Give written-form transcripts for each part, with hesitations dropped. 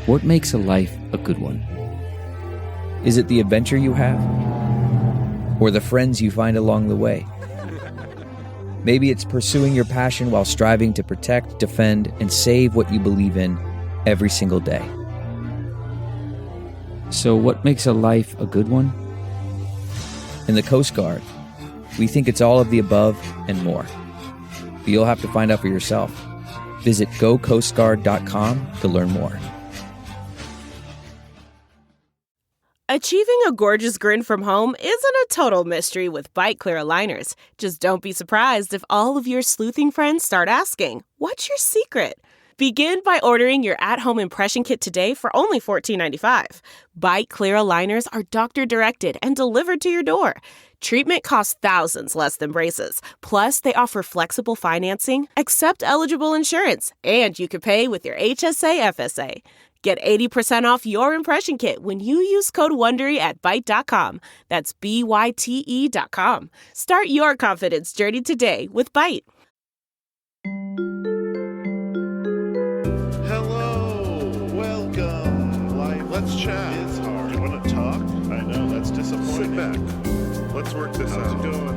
What makes a life a good one? Is it the adventure you have? Or the friends you find along the way? Maybe it's pursuing your passion while striving to protect, defend, and save what you believe in every single day. So what makes a life a good one? In the Coast Guard, we think it's all of the above and more. But you'll have to find out for yourself. Visit gocoastguard.com to learn more. Achieving a gorgeous grin from home isn't a total mystery with Bite Clear aligners. Just don't be surprised if all of your sleuthing friends start asking, "What's your secret?" Begin by ordering your at-home impression kit today for only $14.95. Bite Clear aligners are doctor-directed and delivered to your door. Treatment costs thousands less than braces. Plus, they offer flexible financing, accept eligible insurance, and you can pay with your HSA FSA. Get 80% off your impression kit when you use code WONDERY at Byte.com. That's BYTE.com. Start your confidence journey today with Byte. Hello, welcome. Let's chat. It's hard. You want to talk? I know, that's disappointing. Sit back. Let's work this out. How's it going?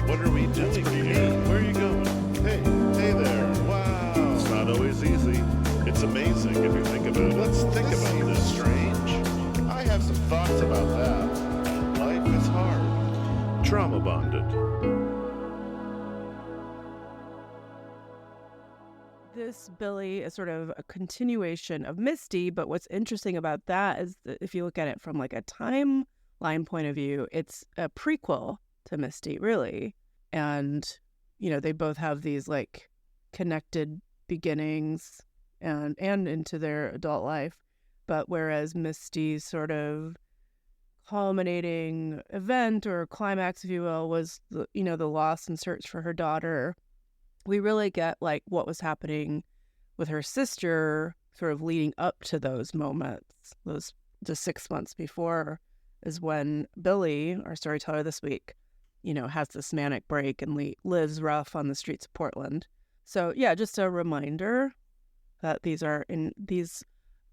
What are we doing here? Where are you going? Hey there. Wow. It's not always easy. It's amazing if you think about it. Let's think about this. Strange. I have some thoughts about that. Life is hard. Trauma bonded. This Billy is sort of a continuation of Misty, but what's interesting about that is that if you look at it from like a timeline point of view, it's a prequel to Misty, really. And, you know, they both have these like connected beginnings and into their adult life. But whereas Misty's sort of culminating event or climax, if you will, was the loss and search for her daughter, we really get like what was happening with her sister sort of leading up to those moments. Those just 6 months before is when Billy, our storyteller this week, has this manic break and lives rough on the streets of Portland. So yeah, just a reminder that these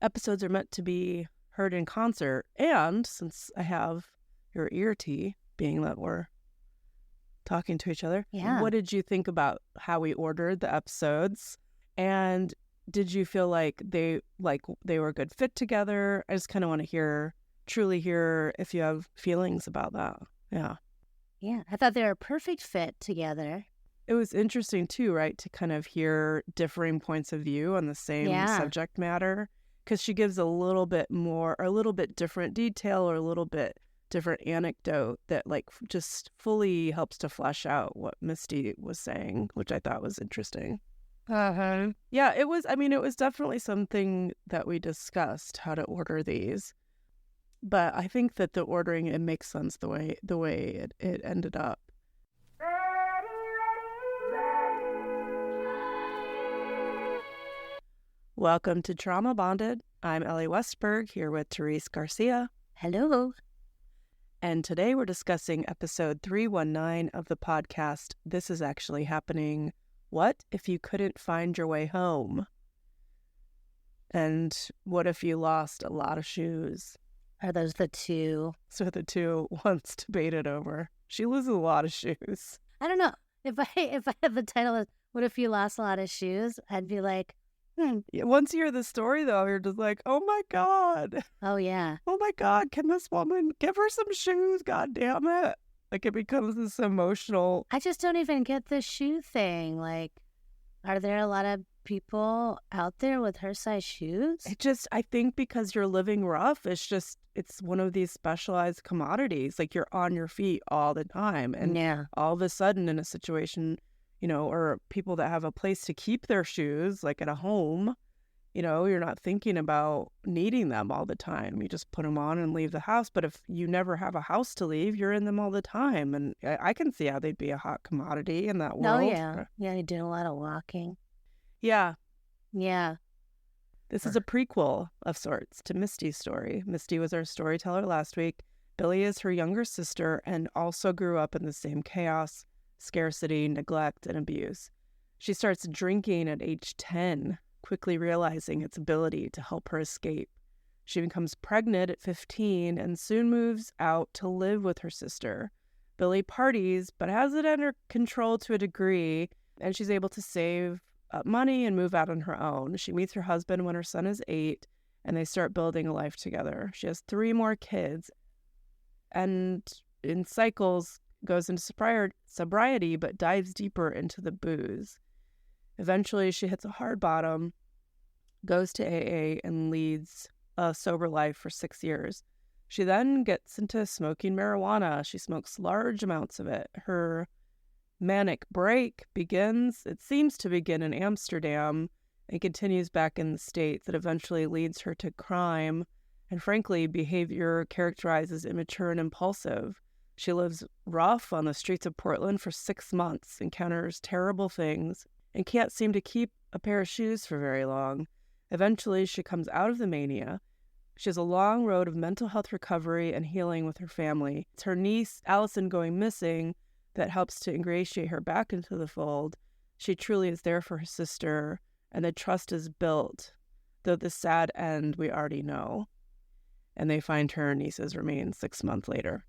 episodes are meant to be heard in concert. And since I have your ear tea, being that we're talking to each other, what did you think about how we ordered the episodes? And did you feel like they were a good fit together? I just kind of want to truly hear if you have feelings about that. Yeah, I thought they were a perfect fit together. It was interesting too, right, to kind of hear differing points of view on the same subject matter, because she gives a little bit more, or a little bit different detail, or a little bit different anecdote that like just fully helps to flesh out what Misty was saying, which I thought was interesting. Yeah, it was definitely something that we discussed, how to order these. But I think that the ordering, it makes sense the way it ended up. Welcome to Trauma Bonded. I'm Elly Westberg, here with Therese Garcia. Hello. And today we're discussing episode 319 of the podcast, This Is Actually Happening. What if you couldn't find your way home? And what if you lost a lot of shoes? Are those the two? So the two once debated over. She loses a lot of shoes. I don't know. If I had the title of What If You Lost a Lot of Shoes, I'd be like, Yeah, once you hear the story, though, you're just like, oh, my God. Oh, yeah. Oh, my God. Can this woman give her some shoes? God damn it. Like, it becomes this emotional. I just don't even get the shoe thing. Like, are there a lot of people out there with her size shoes? I think because you're living rough, it's one of these specialized commodities. Like, you're on your feet all the time. And all of a sudden in a situation, or people that have a place to keep their shoes, like at a home, you're not thinking about needing them all the time. You just put them on and leave the house. But if you never have a house to leave, you're in them all the time. And I can see how they'd be a hot commodity in that world. Oh, yeah. Yeah, you're doing a lot of walking. Yeah. Yeah. This is a prequel of sorts to Misty's story. Misty was our storyteller last week. Billy is her younger sister and also grew up in the same chaos, scarcity, neglect, and abuse. She starts drinking at age 10, quickly realizing its ability to help her escape. She becomes pregnant at 15 and soon moves out to live with her sister. Billy parties, but has it under control to a degree, and she's able to save up money and move out on her own. She meets her husband when her son is 8, and they start building a life together. She has 3 more kids, and in cycles goes into sobriety, but dives deeper into the booze. Eventually, she hits a hard bottom, goes to AA, and leads a sober life for 6 years. She then gets into smoking marijuana. She smokes large amounts of it. Her manic break it seems to begin in Amsterdam and continues back in the States. It eventually leads her to crime and, frankly, behavior characterized as immature and impulsive. She lives rough on the streets of Portland for 6 months, encounters terrible things, and can't seem to keep a pair of shoes for very long. Eventually, she comes out of the mania. She has a long road of mental health recovery and healing with her family. It's her niece, Allison, going missing that helps to ingratiate her back into the fold. She truly is there for her sister, and the trust is built, though the sad end we already know. And they find her niece's remains 6 months later.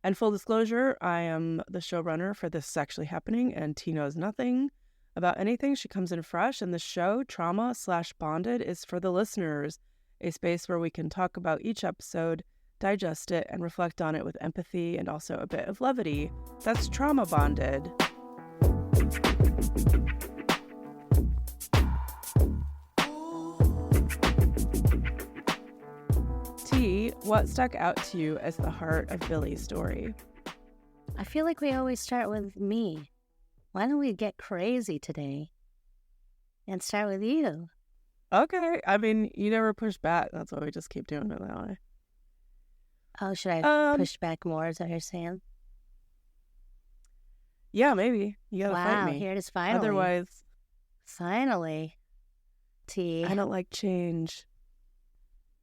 And full disclosure, I am the showrunner for This Is Actually Happening, and T knows nothing about anything. She comes in fresh, and the show, Trauma/Bonded, is for the listeners, a space where we can talk about each episode, digest it, and reflect on it with empathy and also a bit of levity. That's Trauma Bonded. T, what stuck out to you as the heart of Billy's story? I feel like we always start with me. Why don't we get crazy today and start with you? Okay. I mean, you never push back. That's why we just keep doing it that way. Oh, should I push back more? Is that what you're saying? Yeah, maybe. You gotta fight me. Here it is finally. Otherwise... Finally. T. I don't like change.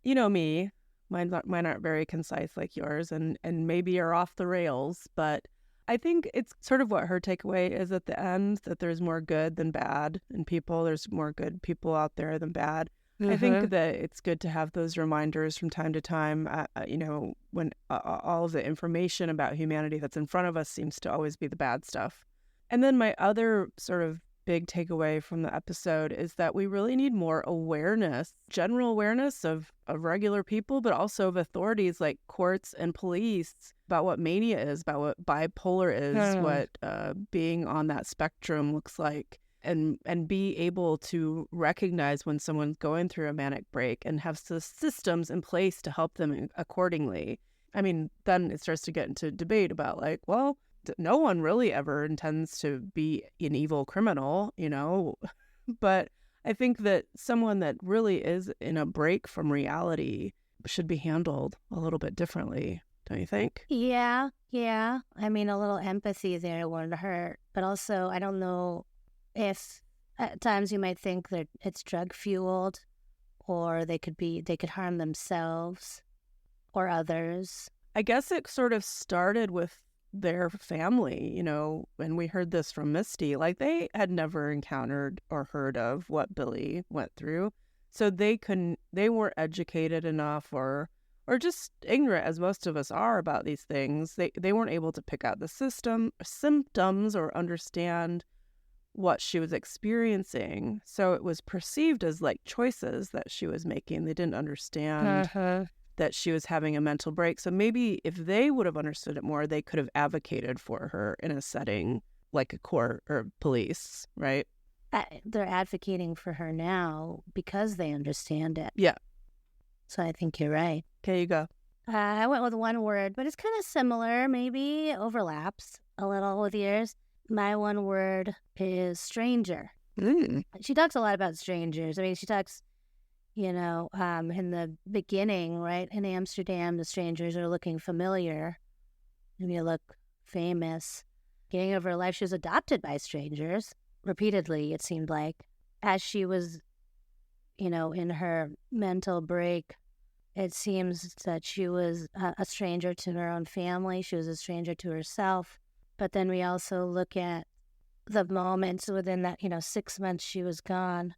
You know me. Mine aren't very concise like yours, and maybe you're off the rails, but I think it's sort of what her takeaway is at the end, that there's more good than bad in people. There's more good people out there than bad. I think that it's good to have those reminders from time to time, when all of the information about humanity that's in front of us seems to always be the bad stuff. And then my other sort of big takeaway from the episode is that we really need more awareness, general awareness of regular people, but also of authorities like courts and police about what mania is, about what bipolar is, what being on that spectrum looks like. And be able to recognize when someone's going through a manic break and have the systems in place to help them accordingly. I mean, then it starts to get into debate about like, well, no one really ever intends to be an evil criminal, but I think that someone that really is in a break from reality should be handled a little bit differently, don't you think? Yeah. I mean, a little empathy there wouldn't hurt, but also I don't know if at times you might think that it's drug fueled, or they could harm themselves or others. I guess it sort of started with their family, and we heard this from Misty, like they had never encountered or heard of what Billy went through. So they weren't educated enough or just ignorant, as most of us are, about these things. They weren't able to pick out the symptoms or understand what she was experiencing. So it was perceived as like choices that she was making. They didn't understand that she was having a mental break. So maybe if they would have understood it more, they could have advocated for her in a setting like a court or police, right? They're advocating for her now because they understand it. Yeah. So I think you're right. Okay, you go. I went with one word, but it's kind of similar, maybe overlaps a little with yours. My one word is stranger. She talks a lot about strangers. I mean, she talks, in the beginning, right? In Amsterdam, the strangers are looking familiar. And you look famous. Getting over her life, she was adopted by strangers repeatedly, it seemed like. As she was, in her mental break, it seems that she was a stranger to her own family. She was a stranger to herself. But then we also look at the moments within that, 6 months she was gone,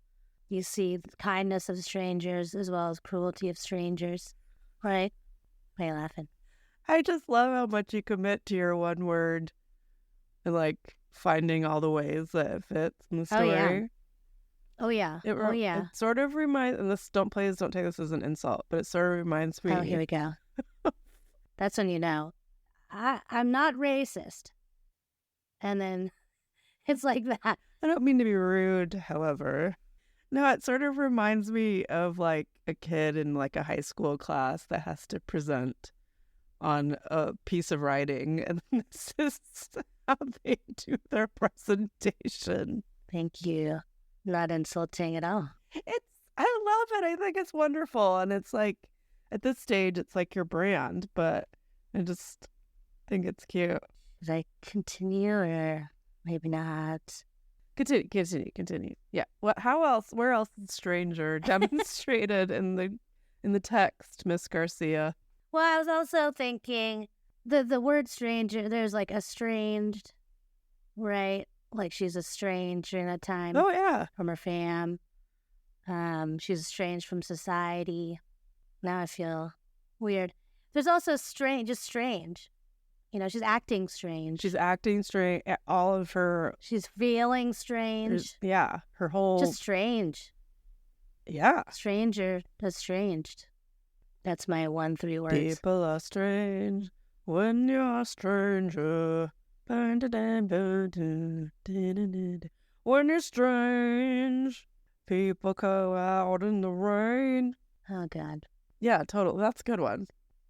You see the kindness of strangers as well as cruelty of strangers, right? Why are you laughing? I just love how much you commit to your one word and like finding all the ways that it fits in the story. Oh yeah. It sort of reminds, and don't take this as an insult, but it sort of reminds me. Oh, here we go. That's when you know. I'm not racist. And then it's like that. I don't mean to be rude, however. No, it sort of reminds me of like a kid in like a high school class that has to present on a piece of writing, and this is how they do their presentation. Thank you. Not insulting at all. I love it. I think it's wonderful, and it's like at this stage, it's like your brand, but I just think it's cute. Should I continue or maybe not? Continue. Yeah. What? How else? Where else is stranger demonstrated in the text, Miss Garcia? Well, I was also thinking the word stranger. There's like estranged, right? Like she's estranged during that time. Oh yeah, from her fam. She's estranged from society. Now I feel weird. There's also strange. You know, she's acting strange. All of her. She's feeling strange. Yeah, her whole. Just strange. Yeah. Stranger, estranged. That's my 1-3 words. People are strange when you're a stranger. When you're strange, people go out in the rain. Oh, God. Yeah, totally. That's a good one.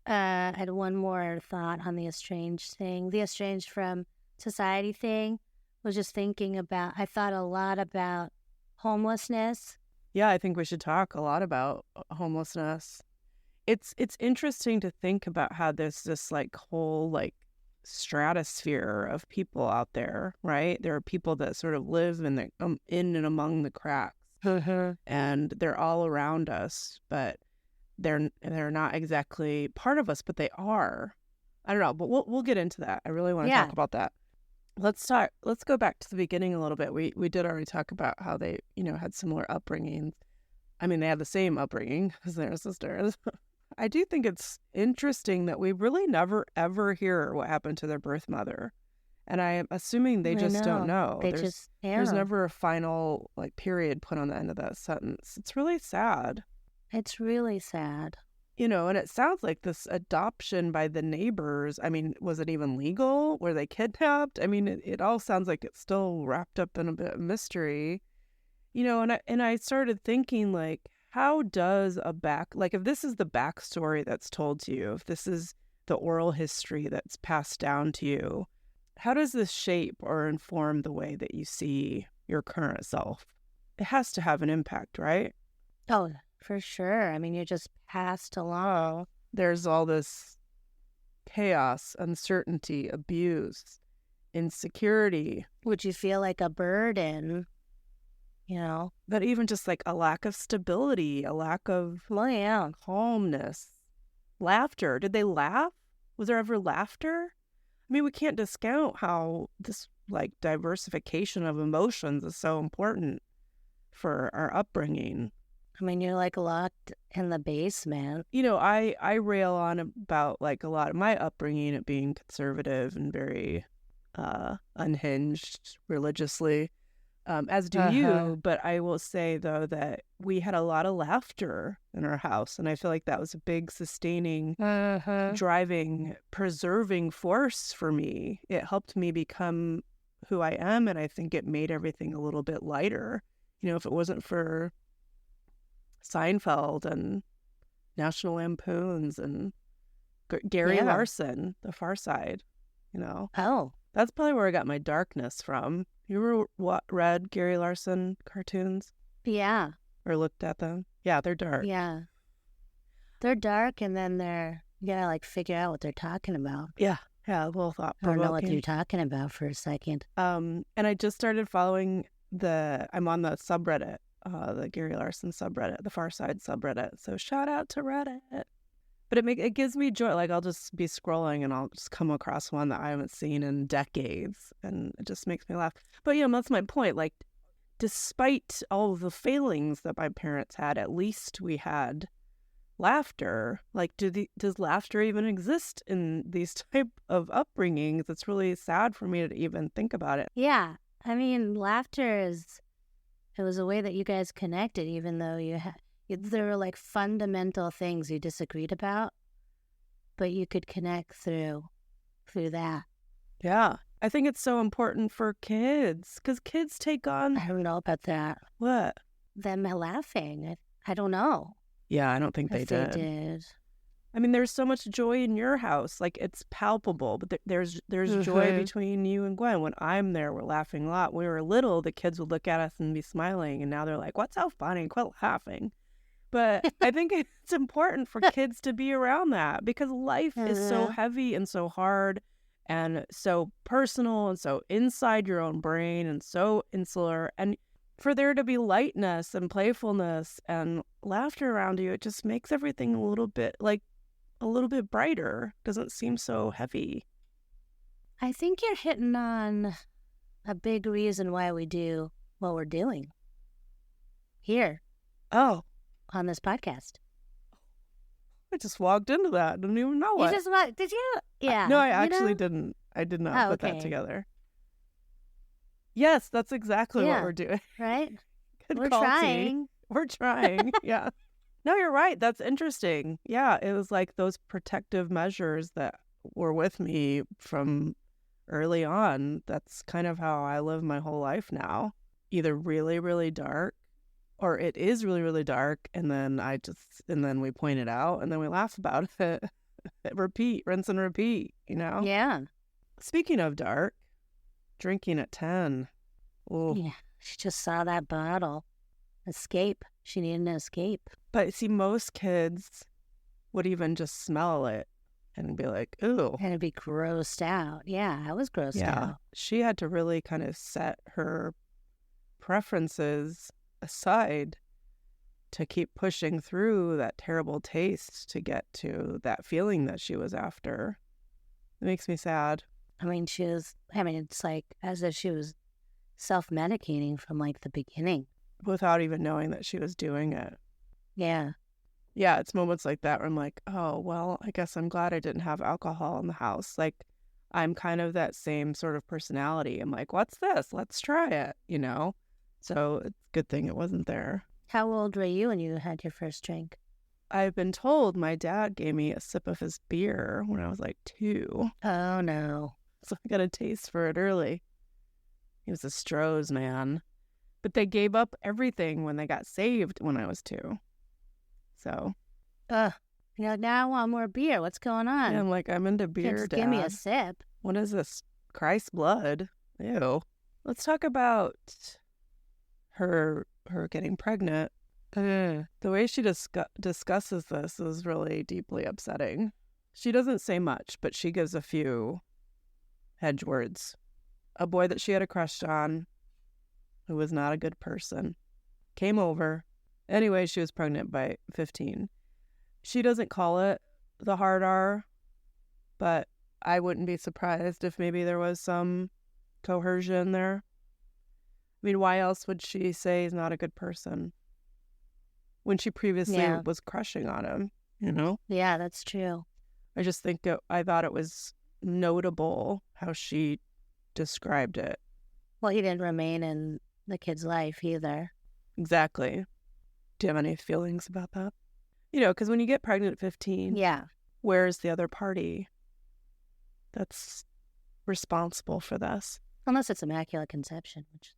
I had one more thought on the estranged thing. The estranged from society thing was just thinking about, I thought a lot about homelessness. Yeah, I think we should talk a lot about homelessness. It's interesting to think about how there's this like whole like stratosphere of people out there, right? There are people that sort of live in and among the cracks, and they're all around us, but they're not exactly part of us, but they are. I don't know, but we'll get into that. I really want to talk about that. Let's go back to the beginning a little bit. We did already talk about how they, had similar upbringings. I mean, they had the same upbringing as their sisters. I do think it's interesting that we really never, ever hear what happened to their birth mother. And I am assuming they just don't know. There's never a final period put on the end of that sentence. It's really sad. It's really sad. And it sounds like this adoption by the neighbors, I mean, was it even legal? Were they kidnapped? I mean, it all sounds like it's still wrapped up in a bit of mystery. And I started thinking, how does if this is the backstory that's told to you, if this is the oral history that's passed down to you, how does this shape or inform the way that you see your current self? It has to have an impact, right? Oh, for sure. I mean, you're just passed along. There's all this chaos, uncertainty, abuse, insecurity. Would you feel like a burden? But even just a lack of stability, a lack of calmness, laughter. Did they laugh? Was there ever laughter? I mean, we can't discount how this diversification of emotions is so important for our upbringing. I mean, you're locked in the basement. I rail on about a lot of my upbringing, it being conservative and very unhinged religiously. As do you, but I will say, though, that we had a lot of laughter in our house, and I feel like that was a big sustaining, driving, preserving force for me. It helped me become who I am, and I think it made everything a little bit lighter. If it wasn't for Seinfeld and National Lampoons and Gary Larson, The Far Side, Oh. That's probably where I got my darkness from. You ever read Gary Larson cartoons? Yeah. Or looked at them? Yeah, they're dark. Yeah. They're dark, and then you gotta figure out what they're talking about. Yeah. Yeah, a little thought-provoking. I don't know what you're talking about for a second. And I just started following I'm on the subreddit, the Gary Larson subreddit, the Far Side subreddit. So shout out to Reddit. But it gives me joy. I'll just be scrolling and I'll just come across one that I haven't seen in decades, and it just makes me laugh. But that's my point. despite all of the failings that my parents had, at least we had laughter. Like, does laughter even exist in these type of upbringings? It's really sad for me to even think about it. Yeah. I mean, laughter it was a way that you guys connected, even though there were like fundamental things you disagreed about, but you could connect through that. Yeah. I think it's so important for kids because kids take on... I don't know about that. What? Them laughing. I don't know. Yeah, I don't think they if did. They did. I mean, there's so much joy in your house. Like, it's palpable, but there's joy between you and Gwen. When I'm there, we're laughing a lot. When we were little, the kids would look at us and be smiling, and now they're like, what's so funny? Quit laughing. But I think it's important for kids to be around that because life is so heavy and so hard and so personal and so inside your own brain and so insular. And for there to be lightness and playfulness and laughter around you, it just makes everything a little bit brighter. Doesn't seem so heavy. I think you're hitting on a big reason why we do what we're doing here. Oh. On this podcast. I just walked into that. Didn't even know it. Did you? Yeah. No, I actually didn't. I did not put that together. Yes, that's exactly what we're doing. Right? We're trying. We're trying. Yeah. No, you're right. That's interesting. Yeah, it was like those protective measures that were with me from early on. That's kind of how I live my whole life now. Either really, really dark, or it is really, really dark, and then we point it out, and then we laugh about it. Repeat, rinse and repeat, you know? Yeah. Speaking of dark, drinking at 10. Ooh. Yeah, she just saw that bottle. Escape. She needed an escape. But see, most kids would even just smell it and be like, ooh. And it'd be grossed out. Yeah, I was grossed out. She had to really kind of set her preferences aside to keep pushing through that terrible taste to get to that feeling that she was after. It makes me sad. I mean, it's like as if she was self-medicating from like the beginning. Without even knowing that she was doing it. Yeah. Yeah, it's moments like that where I'm like, oh, well, I guess I'm glad I didn't have alcohol in the house. Like, I'm kind of that same sort of personality. I'm like, what's this? Let's try it, you know? So it's a good thing it wasn't there. How old were you when you had your first drink? I've been told my dad gave me a sip of his beer when I was like 2. Oh, no. So I got a taste for it early. He was a Stroh's man. But they gave up everything when they got saved when I was 2. So. Now I want more beer. What's going on? Yeah, I'm like, I'm into beer, Dad. Give me a sip. What is this? Christ's blood? Ew. Let's talk about her getting pregnant. The way she discusses this is really deeply upsetting. She doesn't say much, but she gives a few hedge words. A boy that she had a crush on, who was not a good person, came over. Anyway, she was pregnant by 15. She doesn't call it the hard R, but I wouldn't be surprised if maybe there was some coercion there. I mean, why else would she say he's not a good person when she previously was crushing on him, you know? Yeah, that's true. I just think I thought it was notable how she described it. Well, he didn't remain in the kid's life either. Exactly. Do you have any feelings about that? You know, because when you get pregnant at 15, where's the other party that's responsible for this? Unless it's immaculate conception, which is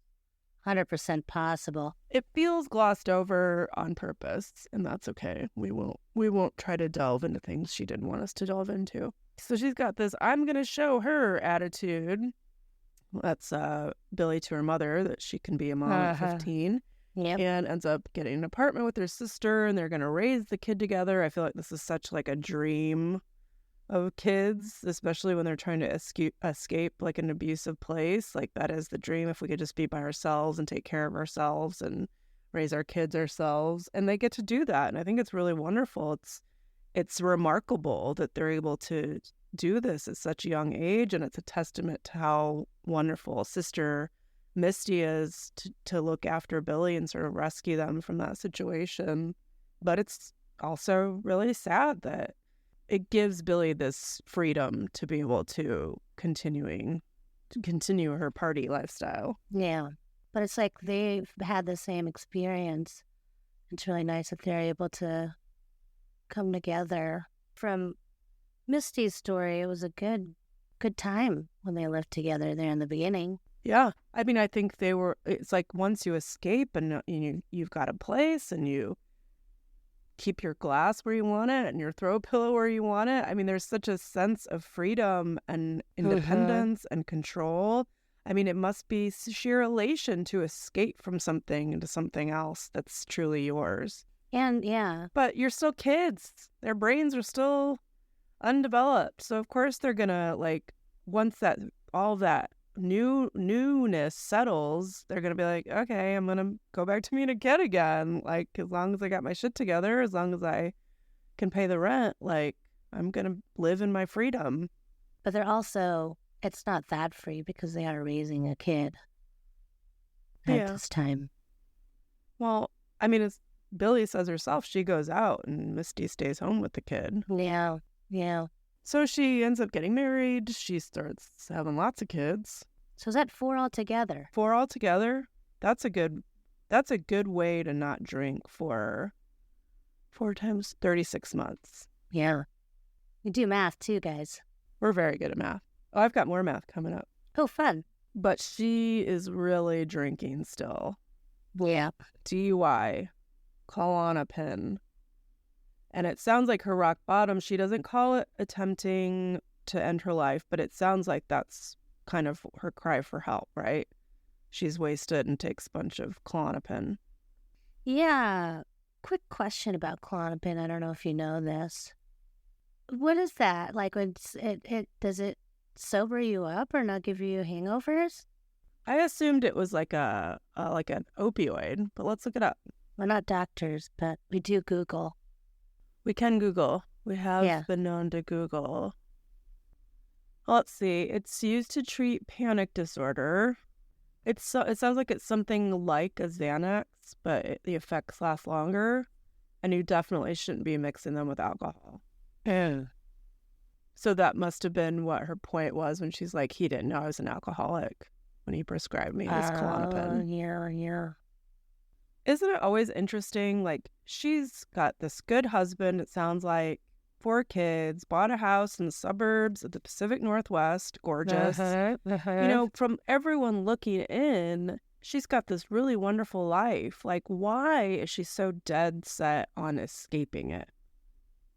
100% possible. It feels glossed over on purpose, and that's okay. We won't try to delve into things she didn't want us to delve into. So she's got this I'm going to show her attitude. That's Billy to her mother, that she can be a mom at 15. Yep. And ends up getting an apartment with her sister, and they're going to raise the kid together. I feel like this is such like a dream of kids, especially when they're trying to escape like an abusive place. Like, that is the dream, if we could just be by ourselves and take care of ourselves and raise our kids ourselves. And they get to do that. And I think it's really wonderful. It's remarkable that they're able to do this at such a young age. And it's a testament to how wonderful a sister Misty is to look after Billy and sort of rescue them from that situation. But it's also really sad that it gives Billy this freedom to be able to continue her party lifestyle. Yeah. But it's like they've had the same experience. It's really nice that they're able to come together. From Misty's story, it was a good time when they lived together there in the beginning. Yeah. I mean, I think it's like once you escape and you've got a place and you keep your glass where you want it and your throw pillow where you want it. I mean, there's such a sense of freedom and independence and control. I mean, it must be sheer elation to escape from something into something else that's truly yours. And yeah. But you're still kids. Their brains are still undeveloped. So of course they're gonna, like, once that all that newness settles, they're gonna be like, okay, I'm gonna go back to being a kid again. Like, as long as I got my shit together, as long as I can pay the rent, like, I'm gonna live in my freedom. But they're also, it's not that free because they are raising a kid at this time. Well, I mean, as Billy says herself, she goes out and Misty stays home with the kid. Yeah. So she ends up getting married. She starts having lots of kids. So is that 4 altogether? 4 altogether. That's a good way to not drink for 4 times 36 months. Yeah. You do math too, guys. We're very good at math. Oh, I've got more math coming up. Oh, fun. But she is really drinking still. Yeah. DUI. Call on a pin. And it sounds like her rock bottom. She doesn't call it attempting to end her life, but it sounds like that's kind of her cry for help, right? She's wasted and takes a bunch of Klonopin. Yeah. Quick question about Klonopin. I don't know if you know this. What is that? Like, does it sober you up or not give you hangovers? I assumed it was like an opioid, but let's look it up. We're not doctors, but we do Google. We can Google. We have been known to Google. Let's see. It's used to treat panic disorder. It sounds like it's something like a Xanax, but the effects last longer. And you definitely shouldn't be mixing them with alcohol. So that must have been what her point was when she's like, he didn't know I was an alcoholic when he prescribed me this Klonopin. Yeah. Isn't it always interesting? Like, she's got this good husband, it sounds like, 4 kids, bought a house in the suburbs of the Pacific Northwest, gorgeous. You know, from everyone looking in, she's got this really wonderful life. Like, why is she so dead set on escaping it?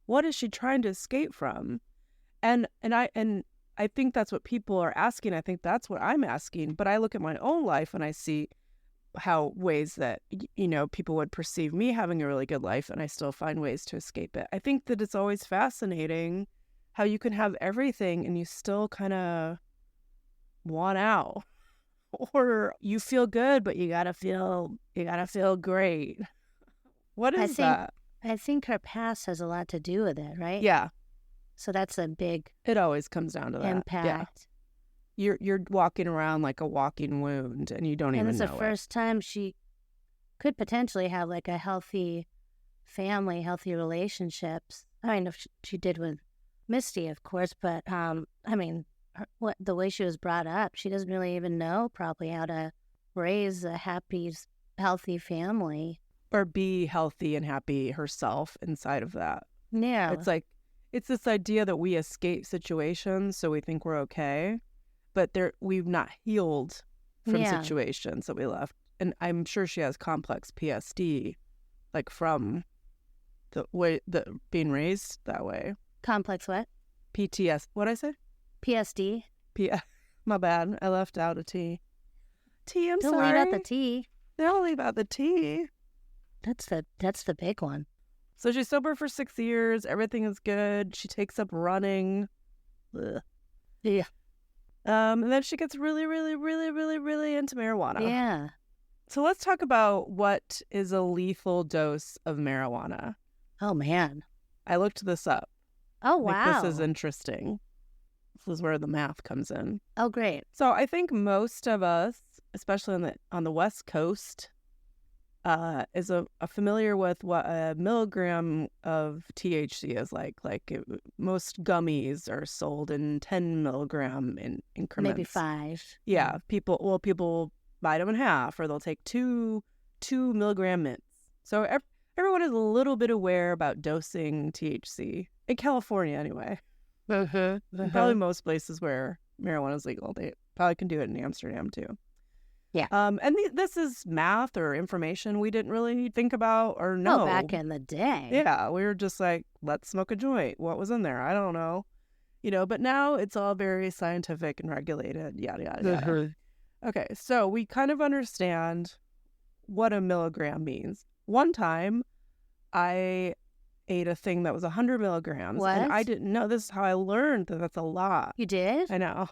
What is she trying to escape from? And I think that's what people are asking. I think that's what I'm asking. But I look at my own life and I see how ways that, you know, people would perceive me having a really good life, and I still find ways to escape it. I think that it's always fascinating how you can have everything and you still kind of want out, or you feel good, but you gotta feel great. What is that? I think her past has a lot to do with it, right? Yeah. So that's a big It always comes down to that. impact. Yeah. You're walking around like a walking wound, and you don't even know it. And it's the first time she could potentially have like a healthy family, healthy relationships. I mean, if she did with Misty, of course, but I mean, the way she was brought up, she doesn't really even know probably how to raise a happy, healthy family. Or be healthy and happy herself inside of that. Yeah. It's like, it's this idea that we escape situations so we think we're okay, but we've not healed from situations that we left. And I'm sure she has complex PSD, like from the way that being raised that way. Complex what? PTS. What'd I say? PSD. My bad. I left out a T. I'm Don't sorry. leave out the T. Don't leave out the T. That's the big one. So she's sober for 6 years. Everything is good. She takes up running. Ugh. Yeah. And then she gets really, really, really, really, really into marijuana. Yeah. So let's talk about what is a lethal dose of marijuana. Oh, man. I looked this up. Oh, I wow. think this is interesting. This is where the math comes in. Oh, great. So I think most of us, especially on the West Coast, is familiar with what a milligram of THC is like. Most gummies are sold in 10 milligram increments. Maybe 5. Yeah, people bite them in half, or they'll take two milligram mints. So everyone is a little bit aware about dosing THC in California, anyway. Probably most places where marijuana is legal, they probably can do it in Amsterdam too. Yeah. And this is math or information we didn't really think about or know. Oh, back in the day. Yeah, we were just like, let's smoke a joint. What was in there? I don't know. But now it's all very scientific and regulated, yada, yada, yada. Okay, so we kind of understand what a milligram means. One time, I ate a thing that was 100 milligrams. What? And I didn't know. This is how I learned that that's a lot. You did? I know.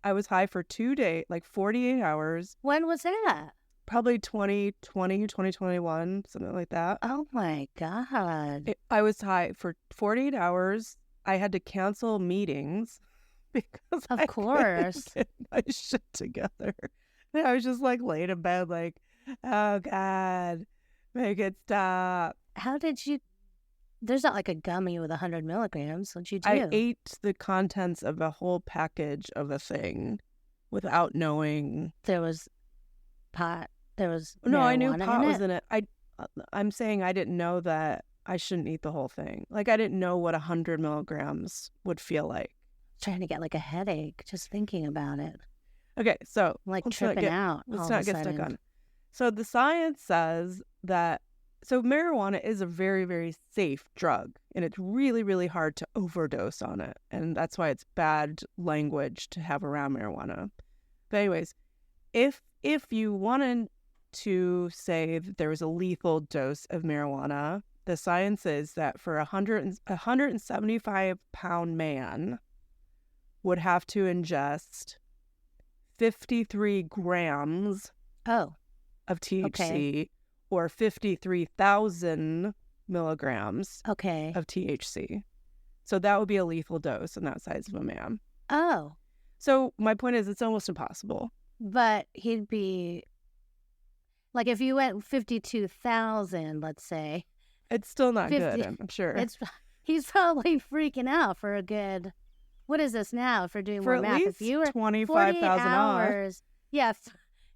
I was high for 2 days, like 48 hours. When was that? Probably 2020, 2021, something like that. Oh, my God. I was high for 48 hours. I had to cancel meetings because Of I course. couldn't get my shit together. And I was just like laid in bed like, oh, God, make it stop. How did you... There's not like a gummy with 100 milligrams. What'd you do? I ate the contents of a whole package of a thing without knowing. There was pot. There was No, I knew marijuana pot in was it? in it. I'm saying I didn't know that I shouldn't eat the whole thing. Like, I didn't know what 100 milligrams would feel like. Trying to get like a headache just thinking about it. Okay, so Like let's not tripping get- out. Let's all not of a get stuck sudden. on it. So the science says that marijuana is a very, very safe drug, and it's really, really hard to overdose on it. And that's why it's bad language to have around marijuana. But anyways, if you wanted to say that there was a lethal dose of marijuana, the science is that for a 175-pound man would have to ingest 53 grams Oh, of THC Okay. or 53,000 milligrams okay. of THC. So that would be a lethal dose in that size of a man. Oh, So my point is, it's almost impossible. but he'd be... Like if you went 52,000, let's say, It's still not 50 good, I'm sure. he's probably freaking out for a good... What is this now for doing For more at math? least If you were 25,000 off. hours, yeah.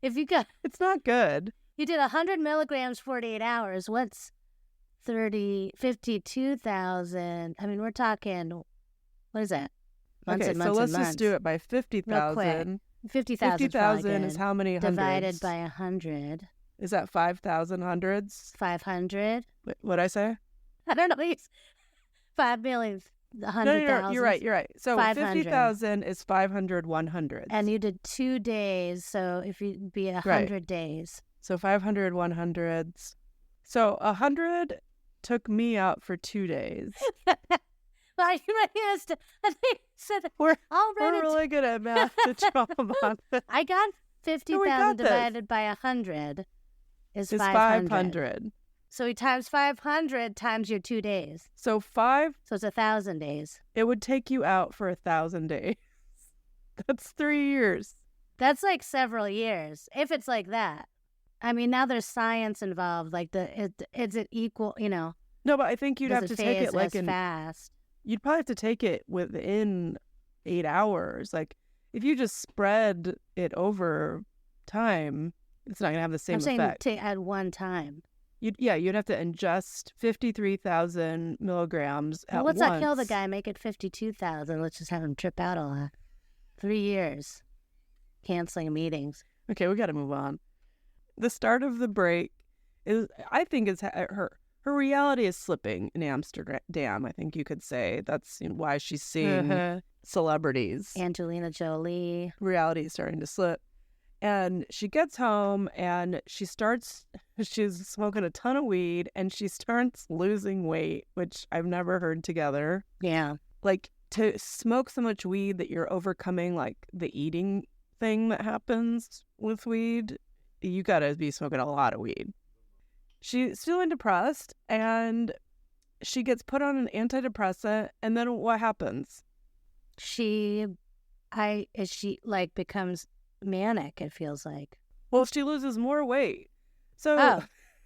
If you got... It's not good. You did 100 milligrams, 48 hours. What's 52,000? I mean, we're talking, what is that? Months Okay, and so months let's and months. just do it by 50,000. 50,000 50,000 is how many hundreds? divided by 100. Is that 5,000 hundreds? 500. What'd I say? I don't know. It's 5 million, No, 100,000. you're right. So 500. 50,000 is 500 100s. And you did 2 days, so if you'd be 100 days. So 500 100s. So 100 took me out for 2 days. Well, you said We're already. really good at math to chop on. I got No, 50,000 we got this. divided by 100 is It's 500. 500. So we times 500 times your 2 days. So So it's 1,000 days. it would take you out for 1,000 days. That's 3 years. That's like several years, if it's like that. I mean, now there's science involved. Like, is it equal, No, but I think you'd does have to phase take it like as fast? you'd probably have to take it within 8 hours. Like, if you just spread it over time, it's not going to have the same I'm saying effect. at one time. You'd have to ingest 53,000 milligrams Well, at let's once. not kill the guy. Make it 52,000. Let's just have him trip out a lot. 3 years. Canceling meetings. Okay, we got to move on. The start of the break is, I think, is her reality is slipping in Amsterdam. I think you could say that's why she's seeing celebrities. Angelina Jolie. Reality is starting to slip. And she gets home and she's smoking a ton of weed and she starts losing weight, which I've never heard together. Yeah. Like, to smoke so much weed that you're overcoming like the eating thing that happens with weed, you gotta be smoking a lot of weed. She's feeling depressed and she gets put on an antidepressant, and then what happens? She she like becomes manic, it feels like. Well, she loses more weight. So Oh,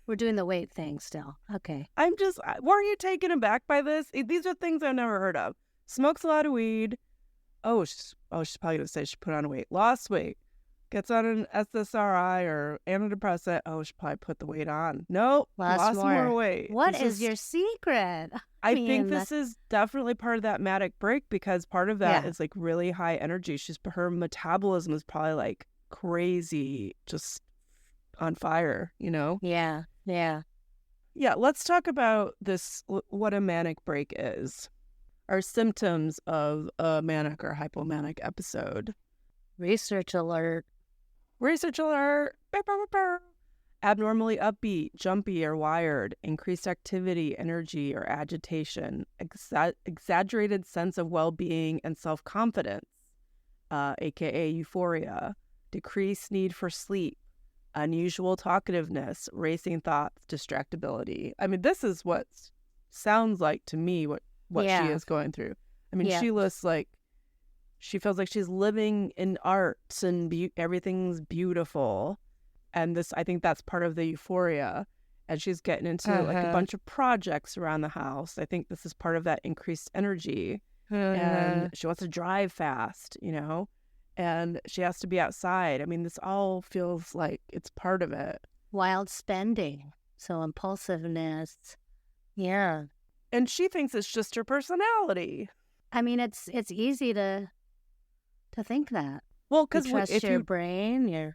we're doing the weight thing still. Okay. Were you taken aback by this? These are things I've never heard of. Smokes a lot of weed. She's probably going to say she put on weight. Lost weight. Gets on an SSRI or antidepressant. She probably put the weight on. Nope. Lost more weight. What is your secret? I think this is definitely part of that manic break, because part of that is like really high energy. Her metabolism is probably like crazy, just on fire, you know? Yeah. Yeah, let's talk about this, what a manic break is. Our symptoms of a manic or hypomanic episode. Research alert. Research alert. Burr, burr, burr. Abnormally upbeat, jumpy or wired, increased activity, energy, or agitation, exaggerated sense of well-being and self-confidence, aka euphoria, decreased need for sleep, unusual talkativeness, racing thoughts, distractibility. I mean, this is what sounds like to me what she is going through. I mean, she lists like, she feels like she's living in art and everything's beautiful. And this, I think that's part of the euphoria. And she's getting into like a bunch of projects around the house. I think this is part of that increased energy. And she wants to drive fast, you know, and she has to be outside. I mean, this all feels like it's part of it. Wild spending. So impulsiveness. Yeah. And she thinks it's just her personality. I mean, it's easy to think that. Well, because if your brain,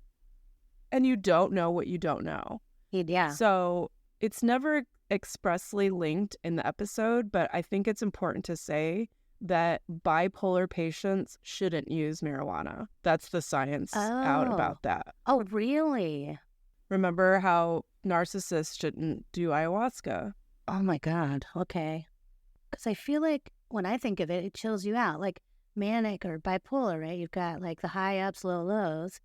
and you don't know what you don't know. Yeah. So it's never expressly linked in the episode, but I think it's important to say that bipolar patients shouldn't use marijuana. That's the science out about that. Oh, really? Remember how narcissists shouldn't do ayahuasca? Oh, my God. Okay. Because I feel like when I think of it, it chills you out. Like manic or bipolar, right? You've got like the high ups, low lows.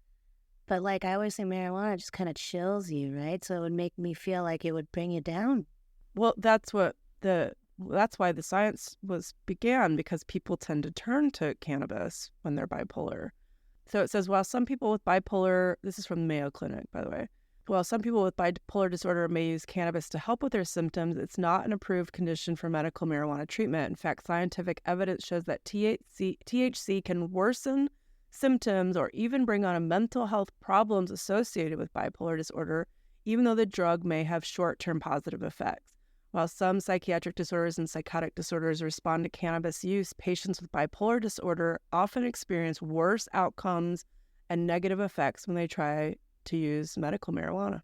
But like I always say, marijuana just kind of chills you, right? So it would make me feel like it would bring you down. Well, that's why the science began, because people tend to turn to cannabis when they're bipolar. So it says, while some people with bipolar, this is from the Mayo Clinic, by the way, while some people with bipolar disorder may use cannabis to help with their symptoms, it's not an approved condition for medical marijuana treatment. In fact, scientific evidence shows that THC can worsen symptoms or even bring on mental health problems associated with bipolar disorder, even though the drug may have short-term positive effects. While some psychiatric disorders and psychotic disorders respond to cannabis use, patients with bipolar disorder often experience worse outcomes and negative effects when they try to use medical marijuana.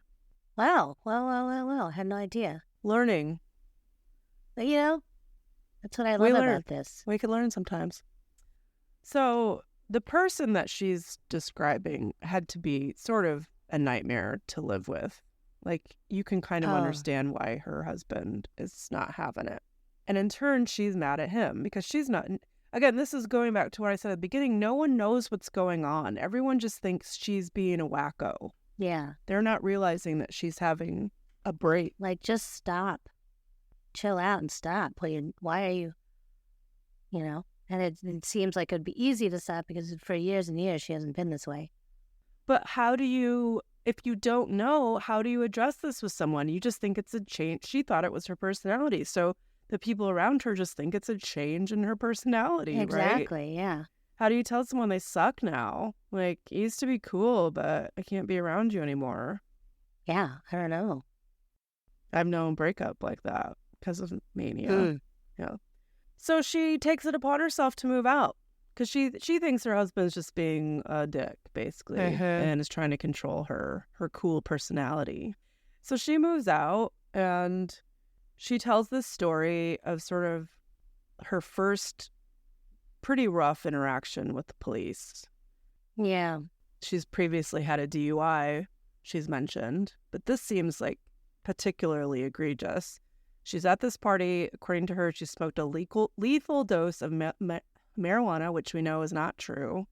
Wow. Well. I had no idea. Learning. But, you know, that's what I love about this. We can learn sometimes. So the person that she's describing had to be sort of a nightmare to live with. Like, you can kind of understand why her husband is not having it. And in turn, she's mad at him because she's not... Again, this is going back to what I said at the beginning. No one knows what's going on. Everyone just thinks she's being a wacko. Yeah. They're not realizing that she's having a break. Like, just stop. Chill out and stop. Why are you, you know? And it seems like it would be easy to stop because for years and years she hasn't been this way. But how do you... If you don't know, how do you address this with someone? You just think it's a change. She thought it was her personality. So the people around her just think it's a change in her personality, exactly, right? Yeah. How do you tell someone they suck now? Like, you used to be cool, but I can't be around you anymore. Yeah, I don't know. I've known breakup like that because of mania. Yeah. So she takes it upon herself to move out because she thinks her husband's just being a dick, basically, and is trying to control her cool personality. So she moves out, and she tells this story of sort of her first pretty rough interaction with the police. Yeah. She's previously had a DUI, she's mentioned, but this seems like particularly egregious. She's at this party. According to her, she smoked a lethal dose of marijuana, which we know is not true.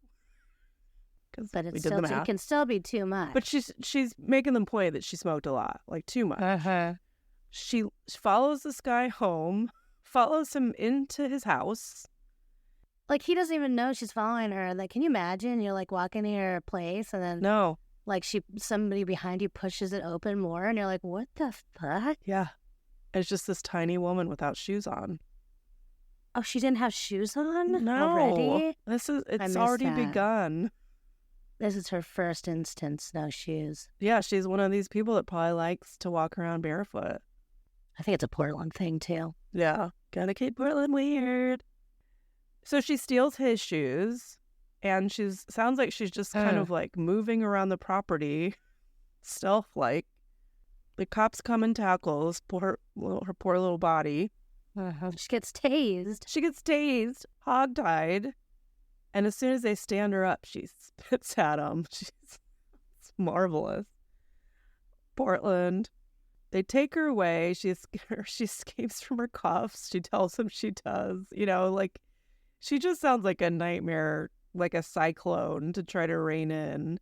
But it can still be too much. But she's making the point that she smoked a lot, like too much. She follows this guy home, follows him into his house. Like, he doesn't even know she's following her. Like, can you imagine? You're, like, walking near her place, and then, No. like, somebody behind you pushes it open more, and you're like, what the fuck? Yeah. It's just this tiny woman without shoes on. Oh, she didn't have shoes on No. already? It's missed already that. begun. This is her first instance, no shoes. Yeah, she's one of these people that probably likes to walk around barefoot. I think it's a Portland thing, too. Yeah. Gotta keep Portland weird. So she steals his shoes, and sounds like she's just kind of like moving around the property, stealth-like. The cops come and tackle her poor little body. She gets tased. She gets tased, hogtied, and as soon as they stand her up, she spits at them. It's marvelous. Portland. They take her away. She escapes from her cuffs. She tells them she does. Like, she just sounds like a nightmare, like a cyclone to try to rein in.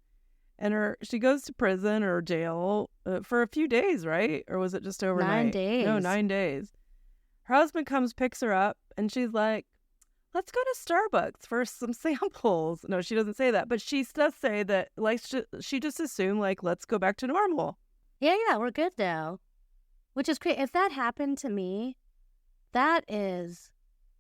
And she goes to prison or jail for a few days, right? Or was it just overnight? 9 days. No, 9 days. Her husband comes, picks her up, and she's like, let's go to Starbucks for some samples. No, she doesn't say that, but she does say that, like, she just assumed, like, let's go back to normal. Yeah, we're good now. Which is great. If that happened to me, that is,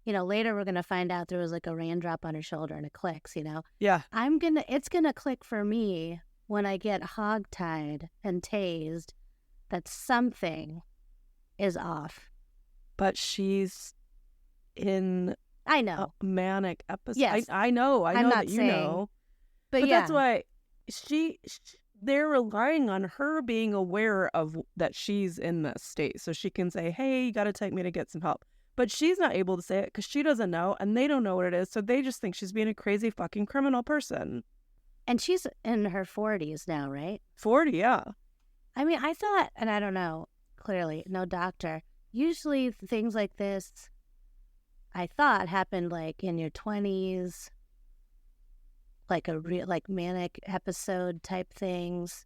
later we're going to find out there was like a raindrop on her shoulder and it clicks, Yeah. It's going to click for me when I get hogtied and tased that something is off. But she's in I know. a manic episode. Yes. I know. I I'm know not that you saying, know. But But yeah. that's why they're relying on her being aware of that she's in this state. So she can say, hey, you got to take me to get some help. But she's not able to say it because she doesn't know and they don't know what it is. So they just think she's being a crazy fucking criminal person. And she's in her 40s now, right? 40, yeah. I mean, I thought, and I don't know, clearly, no doctor. Usually things like this, I thought, happened like in your 20s, like like manic episode type things.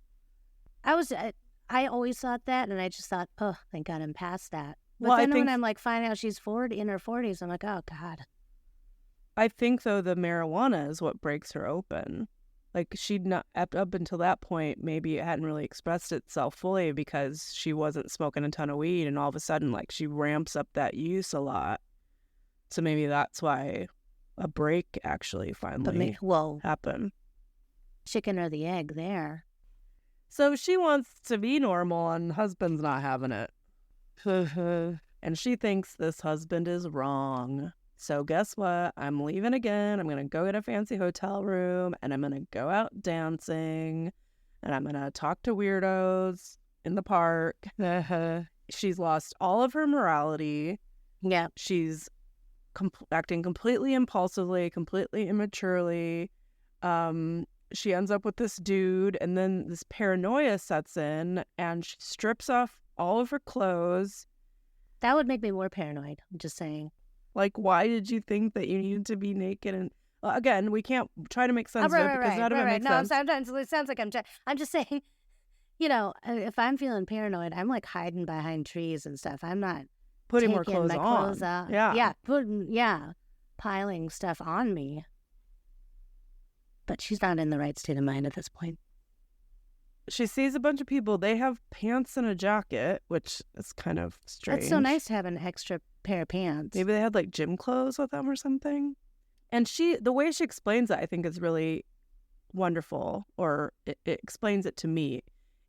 I always thought that, and I just thought, oh, thank God I'm past that. But Well, then when I'm like finding out she's in her 40s, I'm like, oh God. I think, though, the marijuana is what breaks her open. Like, she'd not, up until that point, maybe it hadn't really expressed itself fully because she wasn't smoking a ton of weed, and all of a sudden, like, she ramps up that use a lot. So maybe that's why a break actually finally happened. Chicken or the egg there. So she wants to be normal, and husband's not having it. And she thinks this husband is wrong. So guess what? I'm leaving again. I'm going to go get a fancy hotel room, and I'm going to go out dancing, and I'm going to talk to weirdos in the park. She's lost all of her morality. Yeah. She's acting completely impulsively, completely immaturely. She ends up with this dude, and then this paranoia sets in, and she strips off all of her clothes. That would make me more paranoid, I'm just saying. Like, why did you think that you needed to be naked? And again, we can't try to make sense of it because none of it makes sense. No, sometimes it sounds like I'm just saying, if I'm feeling paranoid, I'm like hiding behind trees and stuff. I'm not putting more taking clothes my on. Clothes out. Yeah. Piling stuff on me. But she's not in the right state of mind at this point. She sees a bunch of people. They have pants and a jacket, which is kind of strange. It's so nice to have an extra pair of pants. Maybe they had like gym clothes with them or something. And the way she explains it, I think is really wonderful, or it explains it to me.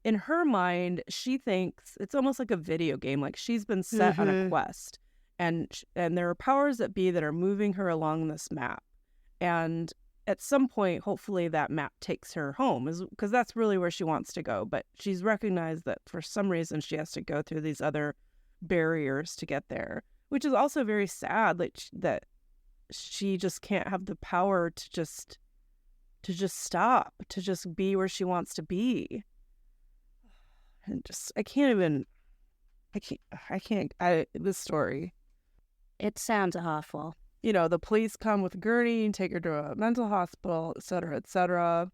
In her mind, she thinks it's almost like a video game. Like she's been set on a quest, and there are powers that be that are moving her along this map. And at some point, hopefully that map takes her home, because that's really where she wants to go. But she's recognized that for some reason she has to go through these other barriers to get there, which is also very sad. Like that she just can't have the power to just stop, to just be where she wants to be. And just this story. It sounds awful. The police come with Gurney and take her to a mental hospital, et cetera, et cetera.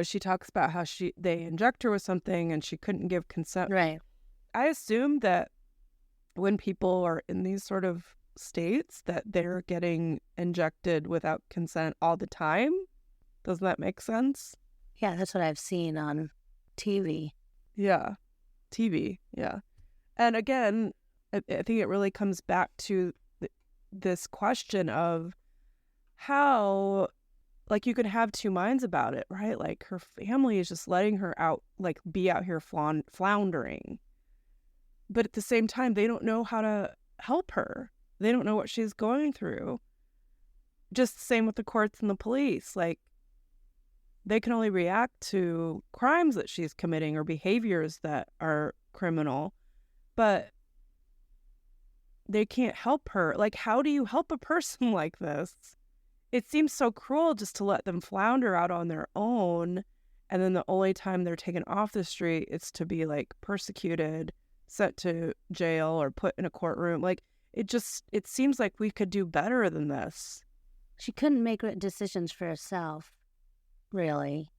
She talks about how they inject her with something and she couldn't give consent. Right. I assume that when people are in these sort of states that they're getting injected without consent all the time. Doesn't that make sense? Yeah, that's what I've seen on TV. Yeah. TV. Yeah. And again, I think it really comes back to this question of how, like, you can have two minds about it, right? Like, her family is just letting her out, like, be out here floundering. But at the same time, they don't know how to help her. They don't know what she's going through. Just the same with the courts and the police. Like, they can only react to crimes that she's committing or behaviors that are criminal, but they can't help her. Like, how do you help a person like this? It seems so cruel just to let them flounder out on their own, and then the only time they're taken off the street is to be, like, persecuted, sent to jail, or put in a courtroom. Like, it seems like we could do better than this. She couldn't make decisions for herself, really,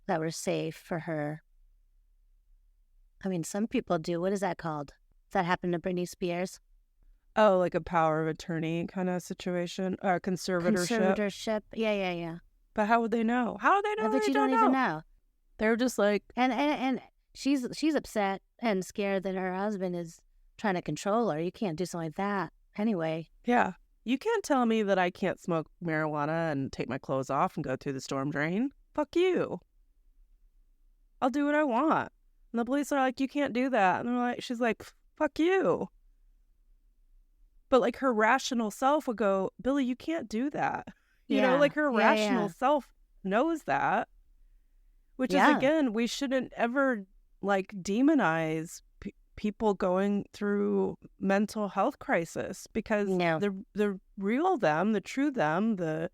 that were safe for her. I mean, some people do. What is that called? Does that happen to Britney Spears? Oh, like a power of attorney kind of situation? Conservatorship? Conservatorship. Yeah. But how would they know? How would they know? I bet you don't even know. They're just like... And she's upset and scared that her husband is trying to control her. You can't do something like that anyway. Yeah. You can't tell me that I can't smoke marijuana and take my clothes off and go through the storm drain. Fuck you. I'll do what I want. And the police are like, you can't do that. And they're like, she's like, fuck you. But, like, her rational self would go, Billy, you can't do that. You know, like, her rational self knows that. Which is, again, we shouldn't ever, like, demonize people going through mental health crisis, because the real them, the true them, the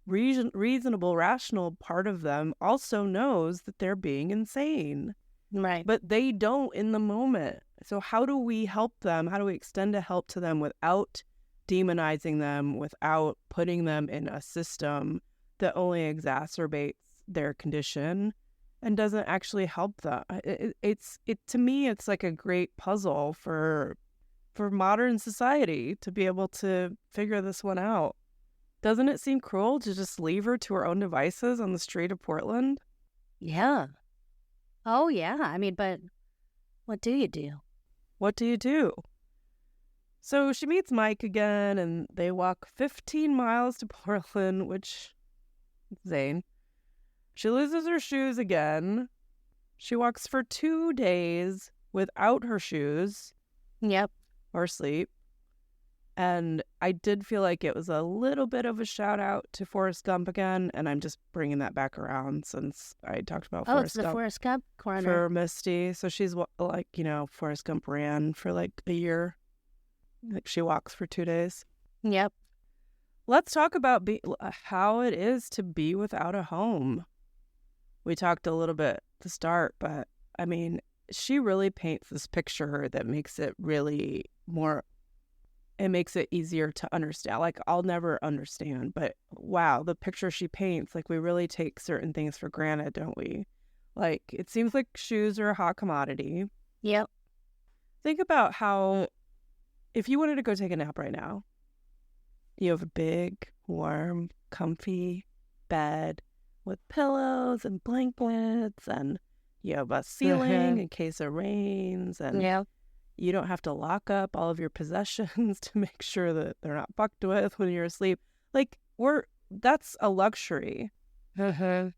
reasonable, rational part of them also knows that they're being insane. Right. But they don't in the moment. So how do we help them? How do we extend a help to them without demonizing them, without putting them in a system that only exacerbates their condition and doesn't actually help them? To me, it's like a great puzzle for modern society to be able to figure this one out. Doesn't it seem cruel to just leave her to her own devices on the street of Portland? Yeah. Oh, yeah. I mean, but what do you do? What do you do? So she meets Mike again, and they walk 15 miles to Portland, which is insane. She loses her shoes again. She walks for 2 days without her shoes. Yep. Or sleep. And I did feel like it was a little bit of a shout out to Forrest Gump again, and I'm just bringing that back around since I talked about Forrest Gump. Oh, it's the Forrest Gump corner. For Misty. So she's like, Forrest Gump ran for like a year. Like, she walks for 2 days. Yep. Let's talk about how it is to be without a home. We talked a little bit to start, but I mean, she really paints this picture that makes it really more... It makes it easier to understand. Like, I'll never understand, but wow, the picture she paints, like, we really take certain things for granted, don't we? Like, it seems like shoes are a hot commodity. Yep. Think about how, if you wanted to go take a nap right now, you have a big, warm, comfy bed with pillows and blankets, and you have a ceiling in case it rains, and you don't have to lock up all of your possessions to make sure that they're not fucked with when you're asleep. Like, that's a luxury. To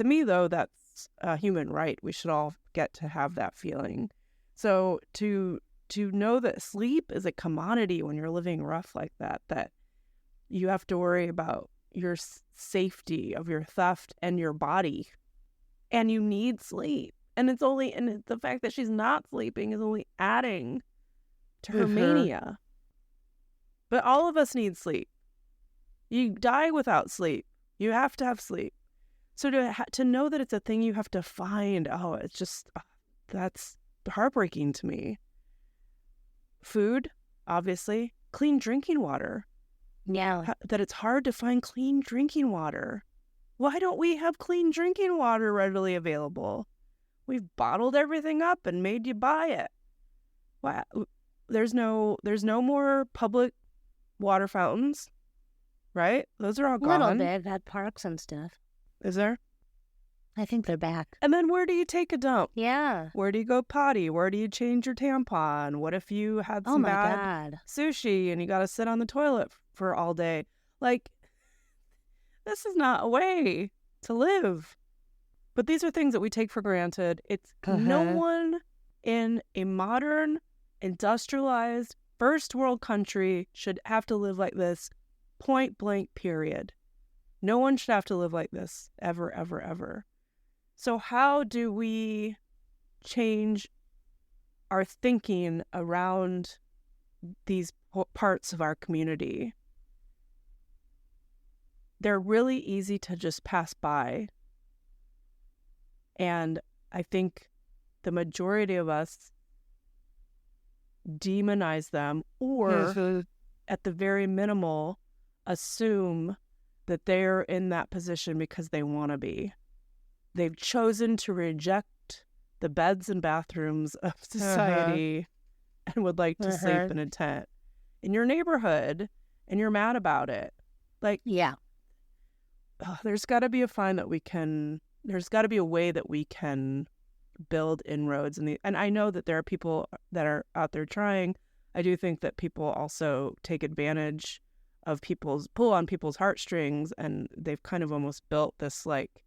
me, though, that's a human right. We should all get to have that feeling. So to know that sleep is a commodity when you're living rough like that you have to worry about your safety of your theft and your body, and you need sleep. And the fact that she's not sleeping is only adding to her mania. But all of us need sleep. You die without sleep. You have to have sleep. So to know that it's a thing you have to find, it's just, that's heartbreaking to me. Food, obviously. Clean drinking water. Yeah. That it's hard to find clean drinking water. Why don't we have clean drinking water readily available? We've bottled everything up and made you buy it. Wow. There's no more public water fountains, right? Those are all A little gone. bit. Had parks and stuff. Is there? I think they're back. And then where do you take a dump? Yeah. Where do you go potty? Where do you change your tampon? What if you had Oh some my bad God. sushi and you got to sit on the toilet for all day? Like, this is not a way to live. But these are things that we take for granted. It's no one in a modern, industrialized, first world country should have to live like this, point blank, period. No one should have to live like this ever, ever, ever. So how do we change our thinking around these parts of our community? They're really easy to just pass by. And I think the majority of us demonize them or, at the very minimal, assume that they're in that position because they want to be. They've chosen to reject the beds and bathrooms of society and would like to sleep in a tent in your neighborhood, and you're mad about it. Like, Yeah. there's got to be there's got to be a way that we can build inroads. And I know that there are people that are out there trying. I do think that people also take advantage of pull on people's heartstrings, and they've kind of almost built this like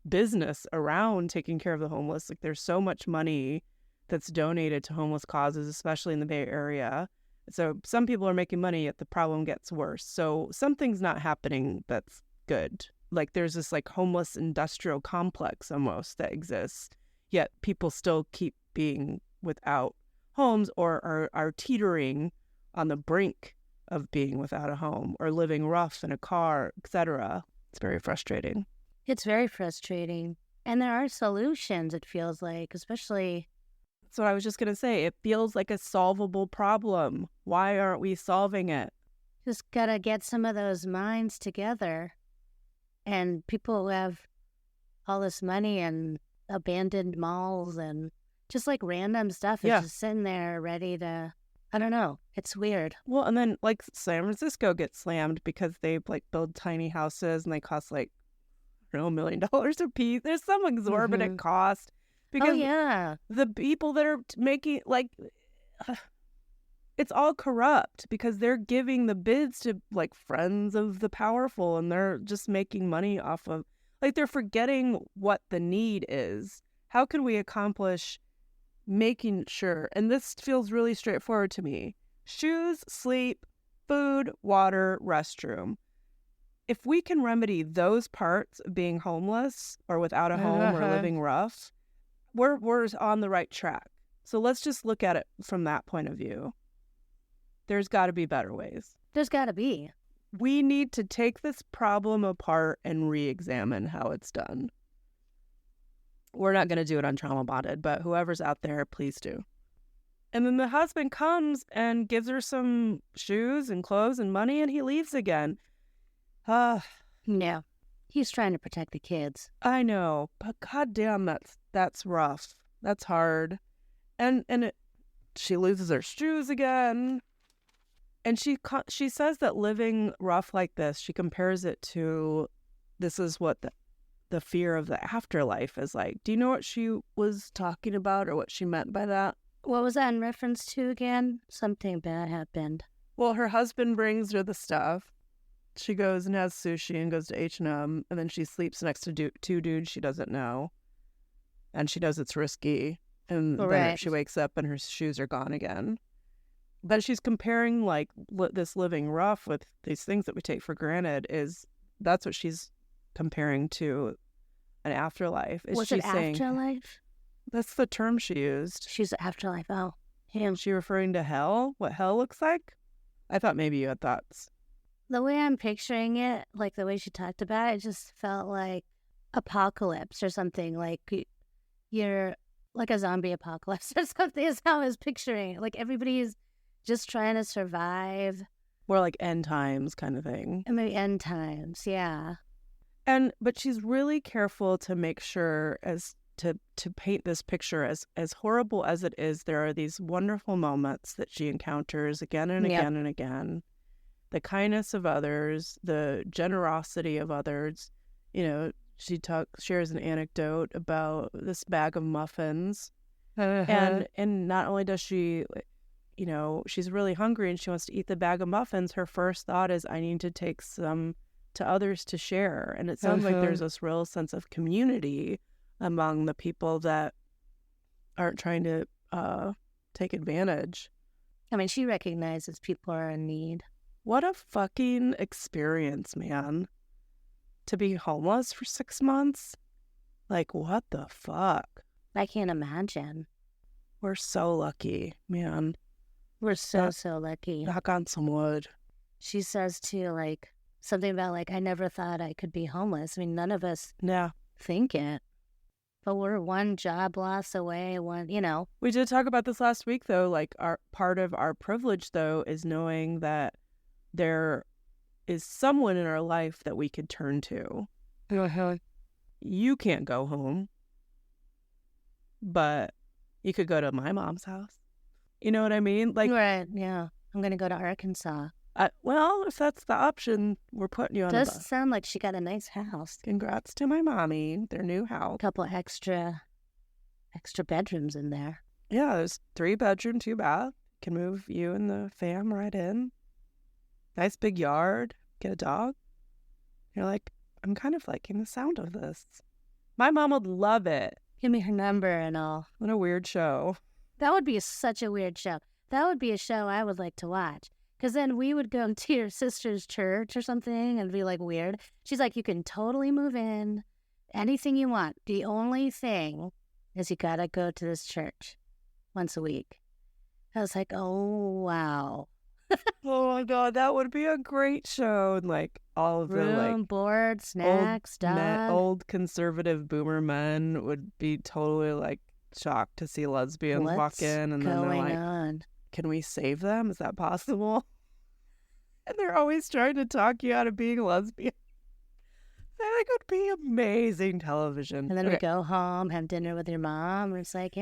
business around taking care of the homeless. Like, there's so much money that's donated to homeless causes, especially in the Bay Area. So some people are making money, yet the problem gets worse. So something's not happening that's good. Like, there's this like homeless industrial complex almost that exists, yet people still keep being without homes or are teetering on the brink of being without a home or living rough in a car, etc. It's very frustrating. It's very frustrating. And there are solutions, it feels like, especially... So I was just going to say, it feels like a solvable problem. Why aren't we solving it? Just gotta get some of those minds together. And people who have all this money and abandoned malls and just like random stuff is just sitting there ready to... I don't know. It's weird. Well, and then like San Francisco gets slammed because they like build tiny houses and they cost like, I don't know, $1 million a piece. There's some exorbitant cost because the people that are making like, it's all corrupt because they're giving the bids to like friends of the powerful, and they're just making money off of, like, they're forgetting what the need is. How can we accomplish making sure, and this feels really straightforward to me, shoes, sleep, food, water, restroom. If we can remedy those parts of being homeless or without a home or living rough, we're on the right track. So let's just look at it from that point of view. There's got to be better ways. There's got to be. We need to take this problem apart and re-examine how it's done. We're not going to do it on Trauma Bonded, but whoever's out there, please do. And then the husband comes and gives her some shoes and clothes and money, and he leaves again. Yeah. He's trying to protect the kids. I know, but goddamn, that's rough. That's hard. And she loses her shoes again. And she says that living rough like this, she compares it to, this is what the fear of the afterlife is like. Do you know what she was talking about or what she meant by that? What was that in reference to again? Something bad happened. Well, her husband brings her the stuff. She goes and has sushi and goes to H&M, and then she sleeps next to two dudes she doesn't know. And she knows it's risky. And then she wakes up and her shoes are gone again. But she's comparing like this living rough with these things that we take for granted. That's what she's comparing to an afterlife. Was it afterlife? That's the term she used. She's afterlife. Oh, him. Is she referring to hell? What hell looks like? I thought maybe you had thoughts. The way I'm picturing it, like the way she talked about it, just felt like apocalypse or something. Like you're like a zombie apocalypse or something is how I was picturing it. Like everybody's just trying to survive. More like end times kind of thing. And maybe end times, yeah. But she's really careful to make sure, as to paint this picture as horrible as it is, there are these wonderful moments that she encounters again and again and again. The kindness of others, the generosity of others. You know, she shares an anecdote about this bag of muffins. And not only does she, you know, she's really hungry and she wants to eat the bag of muffins, her first thought is, I need to take some to others to share. And it sounds like there's this real sense of community among the people that aren't trying to take advantage. I mean, she recognizes people are in need. What a fucking experience, man. To be homeless for 6 months? Like, what the fuck? I can't imagine. We're so lucky, man. We're so lucky. Knock on some wood. She says, too, like, something about, like, I never thought I could be homeless. I mean, none of us think it. But we're one job loss away, you know. We did talk about this last week, though. Like, part of our privilege, though, is knowing that there is someone in our life that we could turn to. You can't go home, but you could go to my mom's house. You know what I mean? Like, right, yeah. I'm going to go to Arkansas. Well, if that's the option, we're putting you on a bus. Does sound like she got a nice house. Congrats to my mommy, their new house. A couple extra bedrooms in there. Yeah, there's 3 bedroom, 2 bath. Can move you and the fam right in. Nice big yard. Get a dog. You're like, I'm kind of liking the sound of this. My mom would love it. Give me her number and all. What a weird show. That would be such a weird show. That would be a show I would like to watch. Because then we would go to your sister's church or something and be like weird. She's like, you can totally move in. Anything you want. The only thing is you got to go to this church once a week. I was like, oh, wow. Oh my God, that would be a great show. And like all of room, the like board, snacks, dog. Old conservative boomer men would be totally like shocked to see lesbians walk in, and then they're like, can we save them? Is that possible? And they're always trying to talk you out of being lesbian. That would be amazing television. And then we go home, have dinner with your mom, and it's like,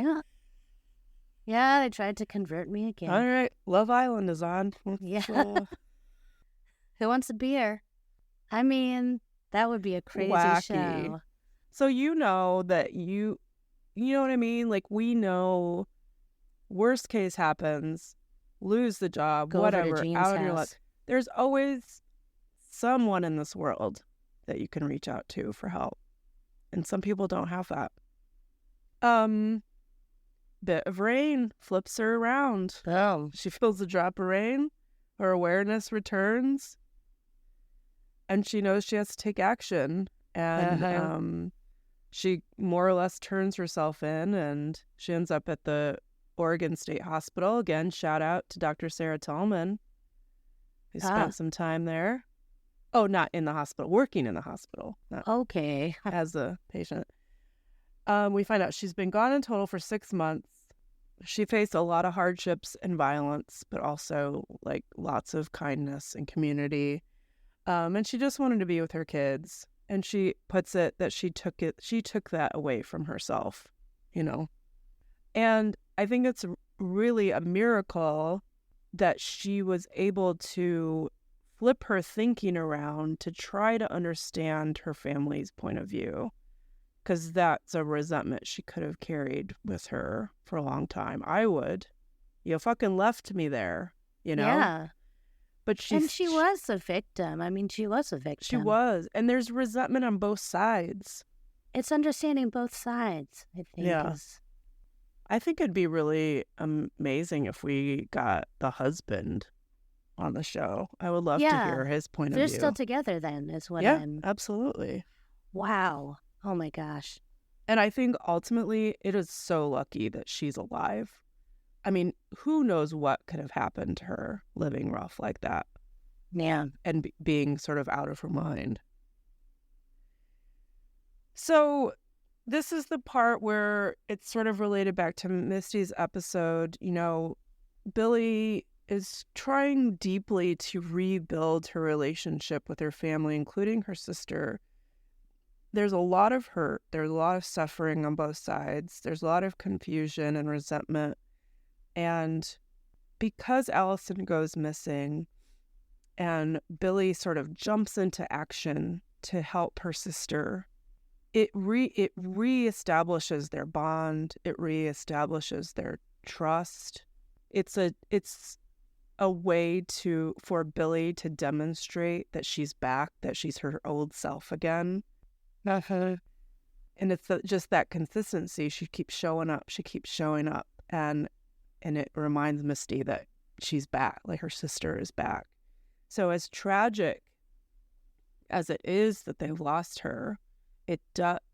yeah, they tried to convert me again. All right, Love Island is on. Yeah. Who wants a beer? I mean, that would be a crazy show. So you know that you know what I mean? Like, we know worst case happens, lose the job, go whatever, out of your house. life. There's always someone in this world that you can reach out to for help. And some people don't have that. Bit of rain flips her around. Oh. She feels a drop of rain. Her awareness returns. And she knows she has to take action. And she more or less turns herself in, and she ends up at the Oregon State Hospital. Again, shout out to Dr. Sarah Tallman, who spent some time there. Oh, not in the hospital, working in the hospital. Not okay. As a patient. We find out she's been gone in total for 6 months. She faced a lot of hardships and violence, but also like lots of kindness and community. And she just wanted to be with her kids. And she puts it that she took that away from herself, you know. And I think it's really a miracle that she was able to flip her thinking around to try to understand her family's point of view. Because that's a resentment she could have carried with her for a long time. I would. You fucking left me there, you know? Yeah. But she was a victim. I mean, she was a victim. She was. And there's resentment on both sides. It's understanding both sides, I think. Yeah. I think it'd be really amazing if we got the husband on the show. I would love to hear his point of view. They're still together then, is what absolutely. Wow. Oh my gosh. And I think ultimately it is so lucky that she's alive. I mean, who knows what could have happened to her living rough like that. Yeah. And being sort of out of her mind. So this is the part where it's sort of related back to Misty's episode. You know, Billy is trying deeply to rebuild her relationship with her family, including her sister. there's a lot of hurt. There's a lot of suffering on both sides. There's a lot of confusion and resentment. And because Allison goes missing and Billy sort of jumps into action to help her sister, it reestablishes their bond. It reestablishes their trust. It's a way for Billy to demonstrate that she's back, that she's her old self again. And it's just that consistency. She keeps showing up. She keeps showing up. And it reminds Misty that she's back, like her sister is back. So as tragic as it is that they've lost her,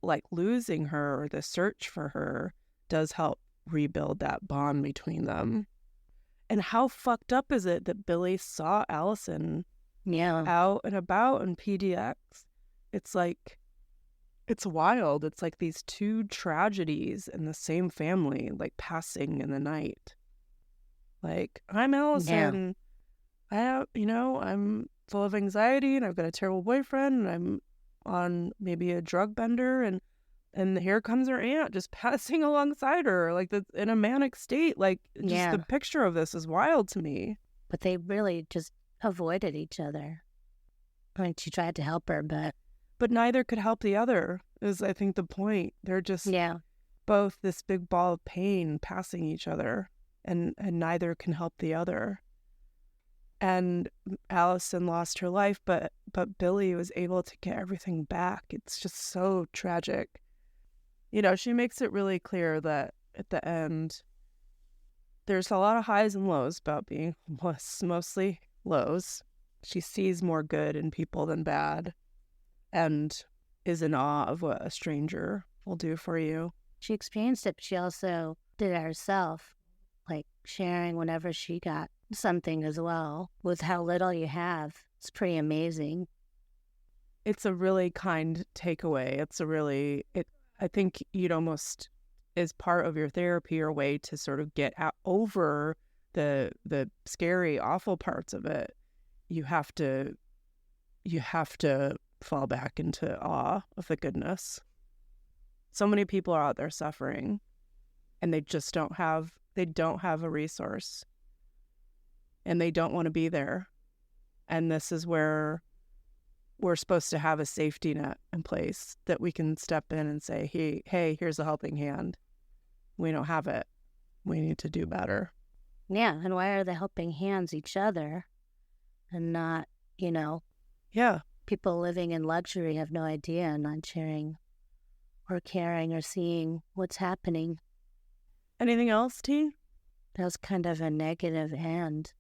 like losing her or the search for her does help rebuild that bond between them. And how fucked up is it that Billy saw Allison out and about in PDX? It's like, it's wild. It's like these two tragedies in the same family, like passing in the night. Like, I'm Allison. I'm full of anxiety and I've got a terrible boyfriend and I'm on maybe a drug bender and here comes her aunt just passing alongside her, like in a manic state. Like, just the picture of this is wild to me. But they really just avoided each other. I mean, she tried to help her, but neither could help the other, is I think the point. They're just both this big ball of pain passing each other, and neither can help the other. And Allison lost her life, but Billy was able to get everything back. It's just so tragic. You know, she makes it really clear that at the end, there's a lot of highs and lows about being homeless, mostly lows. She sees more good in people than bad and is in awe of what a stranger will do for you. She experienced it, but she also did it herself, like sharing whenever she got something as well. With how little you have, it's pretty amazing. It's a really kind takeaway. I think you'd almost, as part of your therapy or way to sort of get over the scary, awful parts of it, you have to fall back into awe of the goodness. So many people are out there suffering and they just don't have a resource and they don't want to be there. And this is where we're supposed to have a safety net in place that we can step in and say, hey, here's a helping hand. We don't have it. We need to do better. Yeah, and why are the helping hands each other and not, people living in luxury have no idea and not sharing or caring or seeing what's happening. Anything else, T? That was kind of a negative end.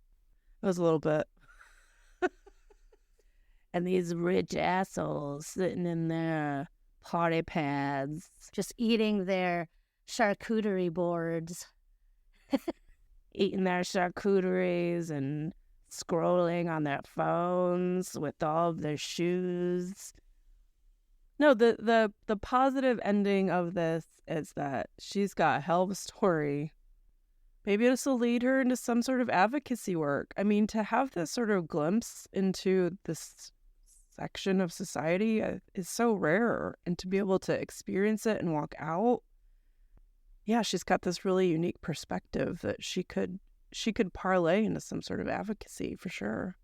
It was a little bit. And these rich assholes sitting in their party pads, just eating their charcuterie boards. Eating their charcuteries and scrolling on their phones with all of their shoes. No, the positive ending of this is that she's got a hell of a story. Maybe this will lead her into some sort of advocacy work. I mean, to have this sort of glimpse into this section of society is so rare, and to be able to experience it and walk out, she's got this really unique perspective that she could parlay into some sort of advocacy for sure.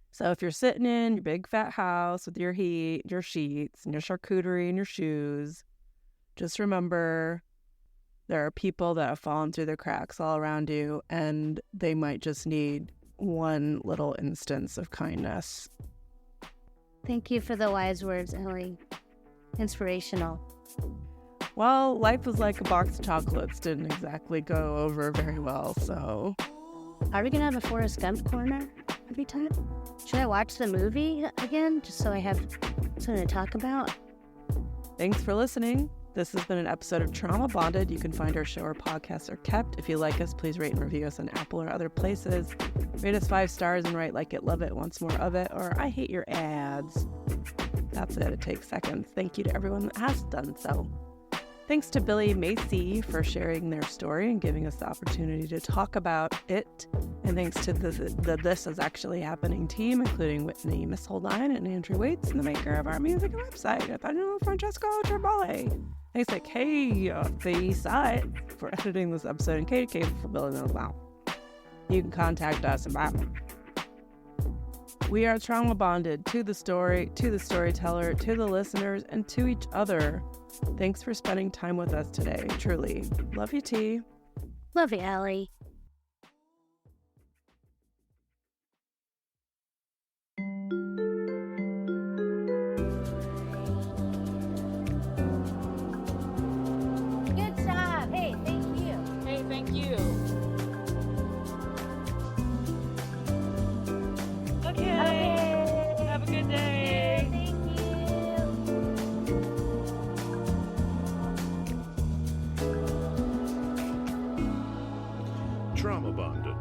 So if you're sitting in your big fat house with your heat, your sheets, and your charcuterie and your shoes, just remember there are people that have fallen through the cracks all around you, and they might just need one little instance of kindness. Thank you for the wise words, Elly. Inspirational. Well, life was like a box of chocolates. Didn't exactly go over very well, so... Are we going to have a Forrest Gump corner every time? Should I watch the movie again, just so I have something to talk about? Thanks for listening. This has been an episode of Trauma Bonded. You can find our show or podcasts are kept. If you like us, please rate and review us on Apple or other places. Rate us 5 stars and write like it, love it, wants more of it, or I hate your ads. That's it. It takes seconds. Thank you to everyone that has done so. Thanks to Billy Macy for sharing their story and giving us the opportunity to talk about it. And thanks to the This Is Actually Happening team, including Whitney Missildine and Andrew Waits, and the maker of our music and website, Nathaniel Francesco Tribale. Thanks to Cathy for editing this episode, and Katie for building those out. You can contact us about it. We are trauma bonded to the story, to the storyteller, to the listeners, and to each other. Thanks for spending time with us today. Truly. Love you, T. Love you, Elly. Good job. Hey, thank you. Hey, thank you. Okay. Have a good day. Thank you. Trauma bonded.